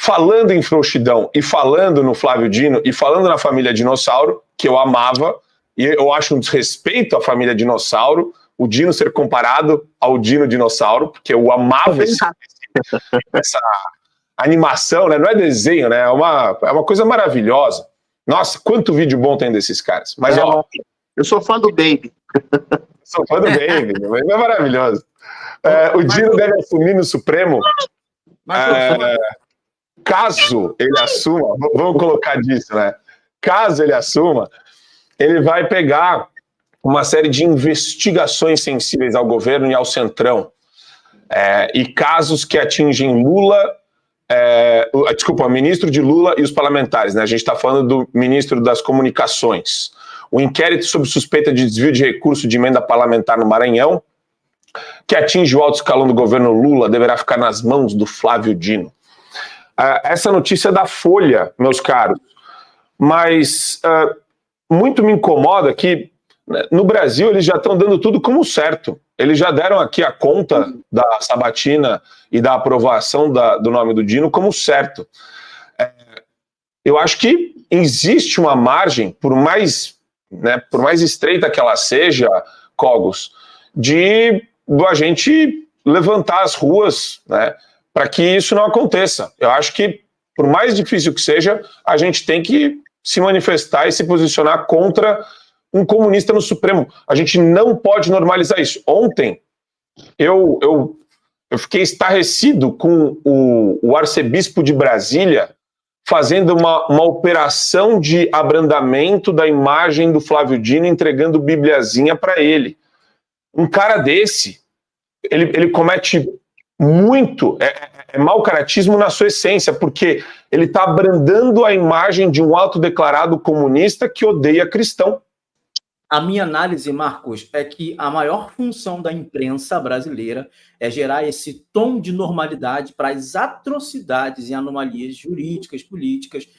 falando em frouxidão e falando no Flávio Dino e falando na família Dinossauro, que eu amava, e eu acho um desrespeito à família Dinossauro, o Dino ser comparado ao Dino Dinossauro, porque eu amava essa animação, né? Não é desenho, né? É uma coisa maravilhosa. Nossa, quanto vídeo bom tem desses caras. Mas, ó, eu sou fã do Baby. Sou fã do Baby, o Baby é maravilhoso. O Dino deve assumir no Supremo. Caso ele assuma, vamos colocar disso, né? Caso ele assuma, ele vai pegar uma série de investigações sensíveis ao governo e ao Centrão, e casos que atingem Lula, o ministro de Lula e os parlamentares, né? A gente está falando do ministro das Comunicações. O inquérito sobre suspeita de desvio de recurso de emenda parlamentar no Maranhão, que atinge o alto escalão do governo Lula, deverá ficar nas mãos do Flávio Dino. Essa notícia é da Folha, meus caros, mas muito me incomoda que no Brasil eles já estão dando tudo como certo. Eles já deram aqui a conta da sabatina e da aprovação do nome do Dino como certo. Eu acho que existe uma margem, por mais estreita que ela seja, Cogos, de a gente levantar as ruas, né, para que isso não aconteça. Eu acho que, por mais difícil que seja, a gente tem que se manifestar e se posicionar contra um comunista no Supremo. A gente não pode normalizar isso. Ontem, eu fiquei estarrecido com o arcebispo de Brasília fazendo uma operação de abrandamento da imagem do Flávio Dino, entregando bibliazinha para ele. Um cara desse, ele comete muito, mau caratismo na sua essência, porque ele está abrandando a imagem de um autodeclarado comunista que odeia cristão. A minha análise, Marcos, é que a maior função da imprensa brasileira é gerar esse tom de normalidade para as atrocidades e anomalias jurídicas, políticas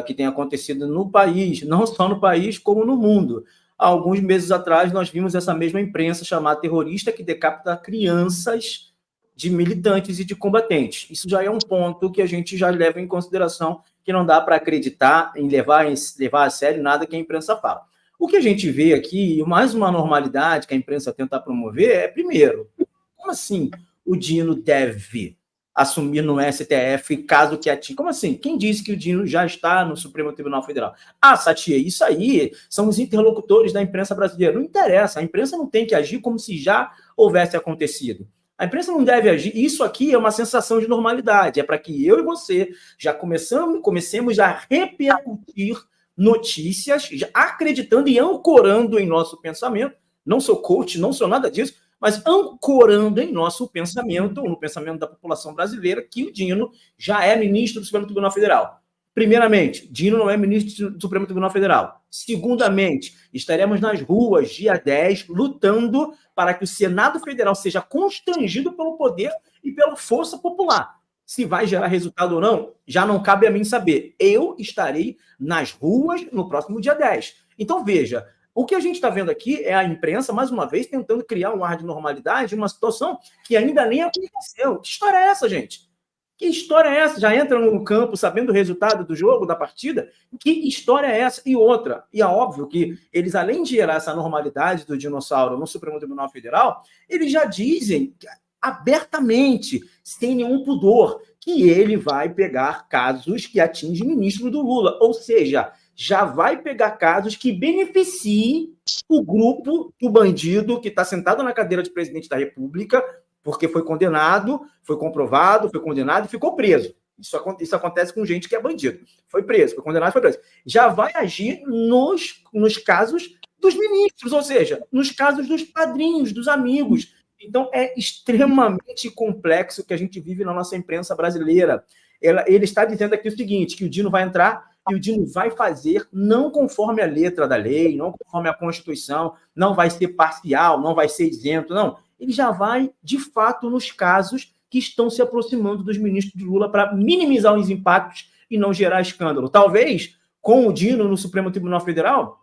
que têm acontecido no país, não só no país, como no mundo. Há alguns meses atrás, nós vimos essa mesma imprensa chamada terrorista que decapita crianças de militantes e de combatentes. Isso já é um ponto que a gente já leva em consideração, que não dá para acreditar em levar a sério nada que a imprensa fala. O que a gente vê aqui, mais uma normalidade que a imprensa tenta promover, é, primeiro, como assim o Dino deve assumir no STF caso que atinja? Como assim? Quem disse que o Dino já está no Supremo Tribunal Federal? Satia, isso aí são os interlocutores da imprensa brasileira. Não interessa, a imprensa não tem que agir como se já houvesse acontecido. A imprensa não deve agir. Isso aqui é uma sensação de normalidade. É para que eu e você já comecemos a repercutir notícias, acreditando e ancorando em nosso pensamento. Não sou coach, não sou nada disso, mas ancorando em nosso pensamento, no pensamento da população brasileira, que o Dino já é ministro do Supremo Tribunal Federal. Primeiramente, Dino não é ministro do Supremo Tribunal Federal. Segundamente, estaremos nas ruas, dia 10, lutando para que o Senado Federal seja constrangido pelo poder e pela força popular. Se vai gerar resultado ou não, já não cabe a mim saber. Eu estarei nas ruas no próximo dia 10. Então, veja, o que a gente está vendo aqui é a imprensa, mais uma vez, tentando criar um ar de normalidade, uma situação que ainda nem aconteceu. Que história é essa, gente? Que história é essa? Já entram no campo sabendo o resultado do jogo, da partida? Que história é essa? E outra, e é óbvio que eles, além de gerar essa normalidade do dinossauro no Supremo Tribunal Federal, eles já dizem abertamente, sem nenhum pudor, que ele vai pegar casos que atingem o ministro do Lula. Ou seja, já vai pegar casos que beneficiem o grupo do bandido que está sentado na cadeira de presidente da República, porque foi condenado, foi comprovado, foi condenado e ficou preso. Isso acontece com gente que é bandido. Foi preso, foi condenado, foi preso. Já vai agir nos casos dos ministros, ou seja, nos casos dos padrinhos, dos amigos. Então, é extremamente complexo o que a gente vive na nossa imprensa brasileira. Ele está dizendo aqui o seguinte, que o Dino vai entrar e o Dino vai fazer não conforme a letra da lei, não conforme a Constituição, não vai ser parcial, não vai ser isento, não. Ele já vai, de fato, nos casos que estão se aproximando dos ministros de Lula para minimizar os impactos e não gerar escândalo. Talvez, com o Dino no Supremo Tribunal Federal,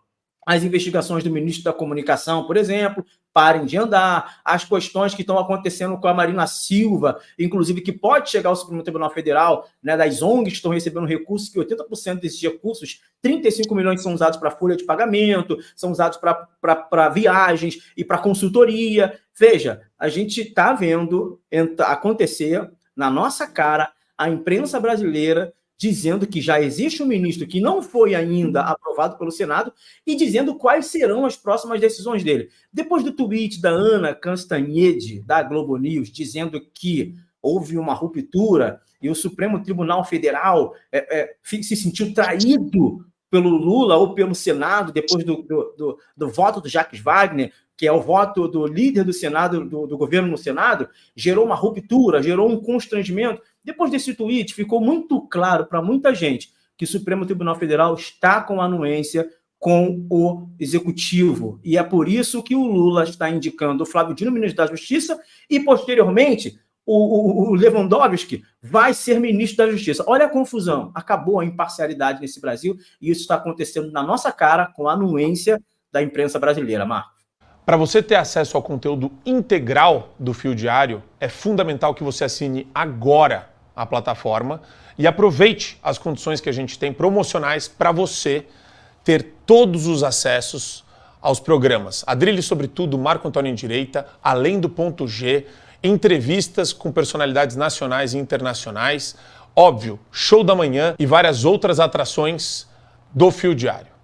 as investigações do ministro da Comunicação, por exemplo, parem de andar, as questões que estão acontecendo com a Marina Silva, inclusive que pode chegar ao Supremo Tribunal Federal, né, das ONGs que estão recebendo recursos, que 80% desses recursos, 35 milhões são usados para folha de pagamento, são usados para viagens e para consultoria. Veja, a gente está vendo acontecer na nossa cara a imprensa brasileira dizendo que já existe um ministro que não foi ainda aprovado pelo Senado e dizendo quais serão as próximas decisões dele. Depois do tweet da Ana Canstanhede, da Globo News, dizendo que houve uma ruptura e o Supremo Tribunal Federal se sentiu traído pelo Lula ou pelo Senado depois do voto do Jacques Wagner, que é o voto do líder do Senado, do governo no Senado, gerou uma ruptura, gerou um constrangimento. Depois desse tweet, ficou muito claro para muita gente que o Supremo Tribunal Federal está com anuência com o Executivo. E é por isso que o Lula está indicando o Flávio Dino, ministro da Justiça, e, posteriormente, o Lewandowski vai ser ministro da Justiça. Olha a confusão. Acabou a imparcialidade nesse Brasil e isso está acontecendo na nossa cara com a anuência da imprensa brasileira, Marcos. Para você ter acesso ao conteúdo integral do Fio Diário, é fundamental que você assine agora a plataforma e aproveite as condições que a gente tem promocionais para você ter todos os acessos aos programas. A Drilha sobre Tudo, Marco Antônio em Direita, Além do Ponto G, entrevistas com personalidades nacionais e internacionais, óbvio, Show da Manhã e várias outras atrações do Fio Diário.